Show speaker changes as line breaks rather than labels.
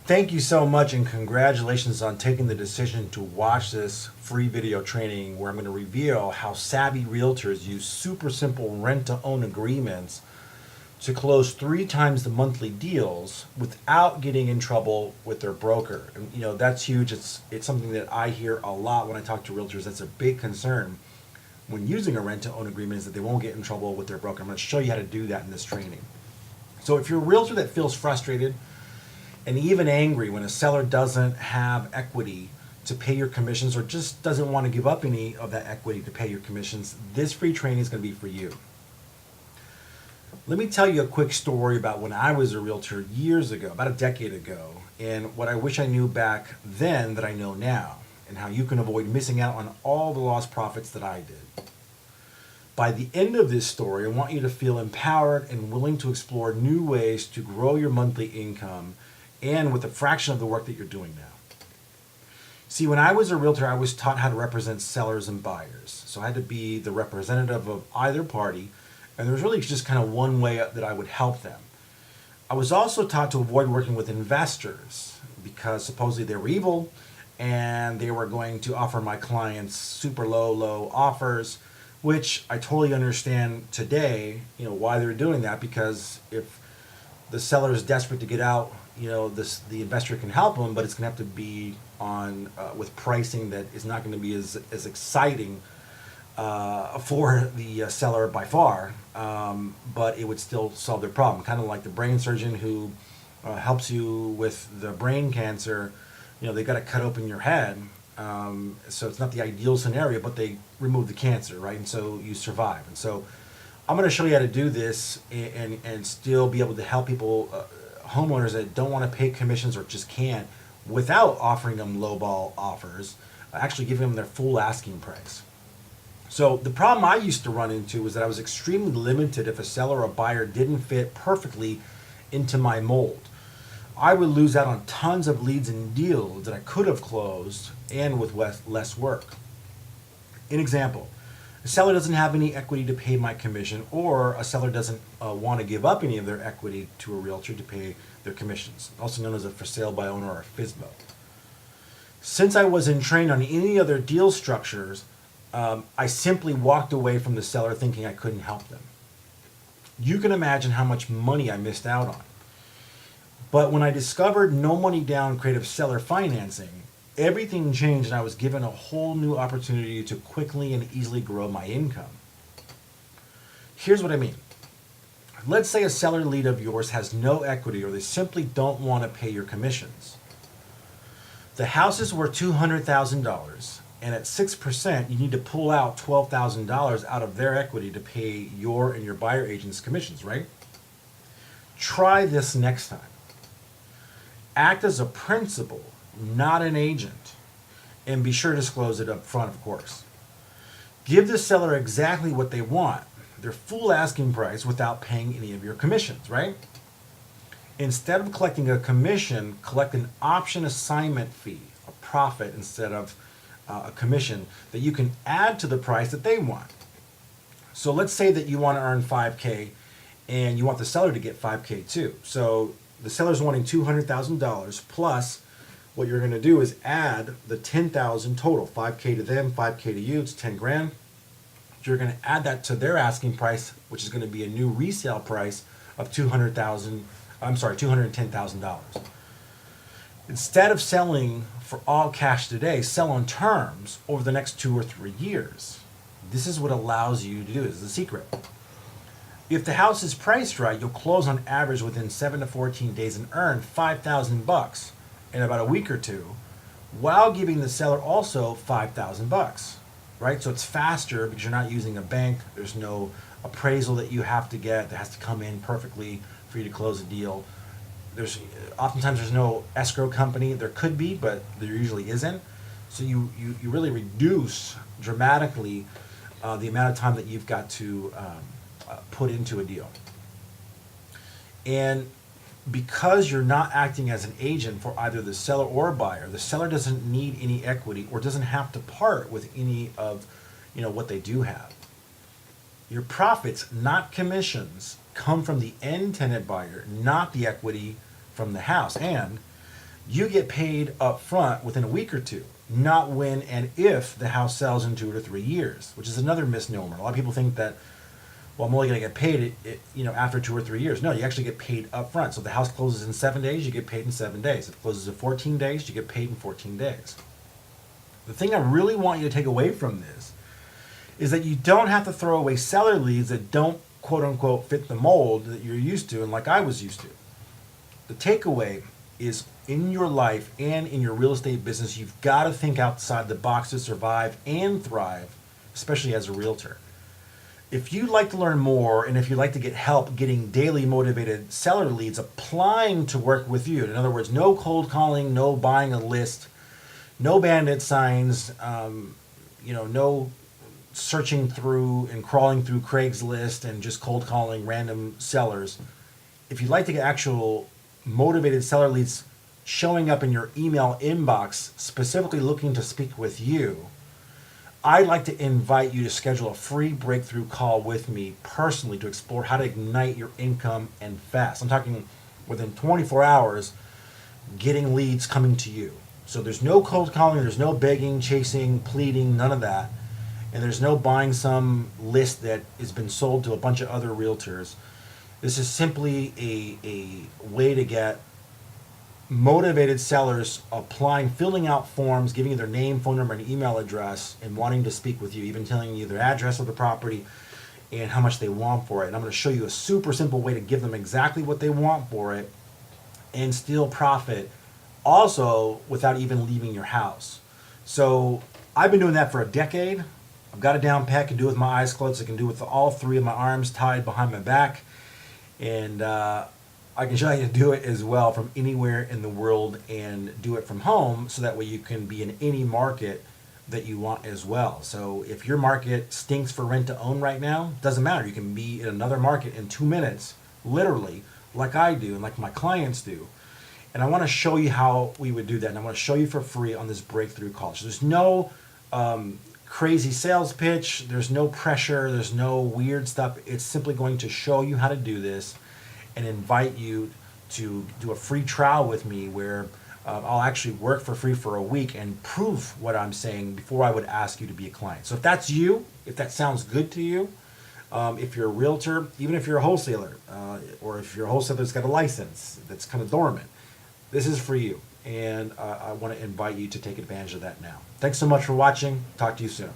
Thank you so much and congratulations on taking the decision to watch this free video training where I'm going to reveal how savvy realtors use super simple rent-to-own agreements to close 3 times the monthly deals without getting in trouble with their broker. And that's huge. It's something that I hear a lot when I talk to realtors. That's a big concern when using a rent-to-own agreement, is that they won't get in trouble with their broker. I'm going to show you how to do that in this training. So if you're a realtor that feels frustrated and even angry when a seller doesn't have equity to pay your commissions or just doesn't want to give up any of that equity to pay your commissions, this free training is going to be for you. Let me tell you a quick story about when I was a realtor years ago, about a decade ago, and what I wish I knew back then that I know now, and how you can avoid missing out on all the lost profits that I did. By the end of this story, I want you to feel empowered and willing to explore new ways to grow your monthly income and with a fraction of the work that you're doing now. See, when I was a realtor, I was taught how to represent sellers and buyers. So I had to be the representative of either party, and there was really just kind of one way that I would help them. I was also taught to avoid working with investors because supposedly they were evil and they were going to offer my clients super low offers, which I totally understand today, why they're doing that, because if the seller is desperate to get out, the investor can help them, but it's going to have to be on with pricing that is not going to be as exciting for the seller by far, but it would still solve their problem. Kind of like the brain surgeon who helps you with the brain cancer. They got to cut open your head, so it's not the ideal scenario, but they remove the cancer, right? And so you survive. And so I'm going to show you how to do this and still be able to help people, homeowners that don't want to pay commissions or just can't, without offering them lowball offers, actually giving them their full asking price. So the problem I used to run into was that I was extremely limited if a seller or buyer didn't fit perfectly into my mold. I would lose out on tons of leads and deals that I could have closed and with less work. An example, a seller doesn't have any equity to pay my commission, or a seller doesn't want to give up any of their equity to a realtor to pay their commissions, also known as a for sale by owner or a FSBO. Since I wasn't trained on any other deal structures, I simply walked away from the seller thinking I couldn't help them. You can imagine how much money I missed out on. But when I discovered no money down creative seller financing, everything changed and I was given a whole new opportunity to quickly and easily grow my income. Here's what I mean. Let's say a seller lead of yours has no equity or they simply don't want to pay your commissions. The house is worth $200,000, and at 6%, you need to pull out $12,000 out of their equity to pay your and your buyer agent's commissions, right? Try this next time. Act as a principal, not an agent, and be sure to disclose it up front, of course. Give the seller exactly what they want, their full asking price, without paying any of your commissions, right? Instead of collecting a commission, collect an option assignment fee, a profit instead of a commission that you can add to the price that they want. So let's say that you want to earn $5K and you want the seller to get $5K too. So the seller's wanting $200,000 plus what you're going to do is add the $10,000 total, $5K to them, $5K to you, it's 10 grand. You're going to add that to their asking price, which is going to be a new resale price of $210,000. Instead of selling for all cash today, sell on terms over the next 2 or 3 years. This is what allows you to do it. This is the secret. If the house is priced right, you'll close on average within 7 to 14 days and earn $5,000 in about a week or two, while giving the seller also $5,000, right? So it's faster because you're not using a bank. There's no appraisal that you have to get that has to come in perfectly for you to close a deal. Oftentimes there's no escrow company. There could be, but there usually isn't. So you really reduce dramatically the amount of time that you've got to put into a deal. And because you're not acting as an agent for either the seller or buyer, the seller doesn't need any equity or doesn't have to part with any of what they do have. Your profits, not commissions, come from the end tenant buyer, not the equity from the house. And you get paid up front within a week or two, not when and if the house sells in 2 to 3 years, which is another misnomer. A lot of people think that, well, I'm only going to get paid after 2 or 3 years. No, you actually get paid up front. So if the house closes in 7 days, you get paid in 7 days. If it closes in 14 days, you get paid in 14 days. The thing I really want you to take away from this is that you don't have to throw away seller leads that don't quote unquote fit the mold that you're used to and like I was used to. The takeaway is in your life and in your real estate business, you've got to think outside the box to survive and thrive, especially as a realtor. If you'd like to learn more and if you'd like to get help getting daily motivated seller leads applying to work with you, in other words, no cold calling, no buying a list, no bandit signs, no searching through and crawling through Craigslist and just cold calling random sellers. If you'd like to get actual motivated seller leads showing up in your email inbox, specifically looking to speak with you, I'd like to invite you to schedule a free breakthrough call with me personally to explore how to ignite your income and fast. I'm talking within 24 hours, getting leads coming to you. So there's no cold calling, there's no begging, chasing, pleading, none of that. And there's no buying some list that has been sold to a bunch of other realtors. This is simply a way to get motivated sellers applying, filling out forms, giving you their name, phone number, and email address, and wanting to speak with you, even telling you their address of the property and how much they want for it. And I'm going to show you a super simple way to give them exactly what they want for it and still profit, also without even leaving your house. So I've been doing that for a decade. I've got it down pat. I can do it with my eyes closed. I can do it with all three of my arms tied behind my back. And I can show you how to do it as well from anywhere in the world and do it from home, so that way you can be in any market that you want as well. So if your market stinks for rent to own right now, doesn't matter. You can be in another market in 2 minutes, literally, like I do and like my clients do. And I want to show you how we would do that. And I want to show you for free on this breakthrough call. So there's no crazy sales pitch. There's no pressure. There's no weird stuff. It's simply going to show you how to do this and invite you to do a free trial with me where I'll actually work for free for a week and prove what I'm saying before I would ask you to be a client. So if that's you, if that sounds good to you, if you're a realtor, even if you're a wholesaler, or if you're a wholesaler that's got a license that's kind of dormant, this is for you. And I want to invite you to take advantage of that now. Thanks so much for watching. Talk to you soon.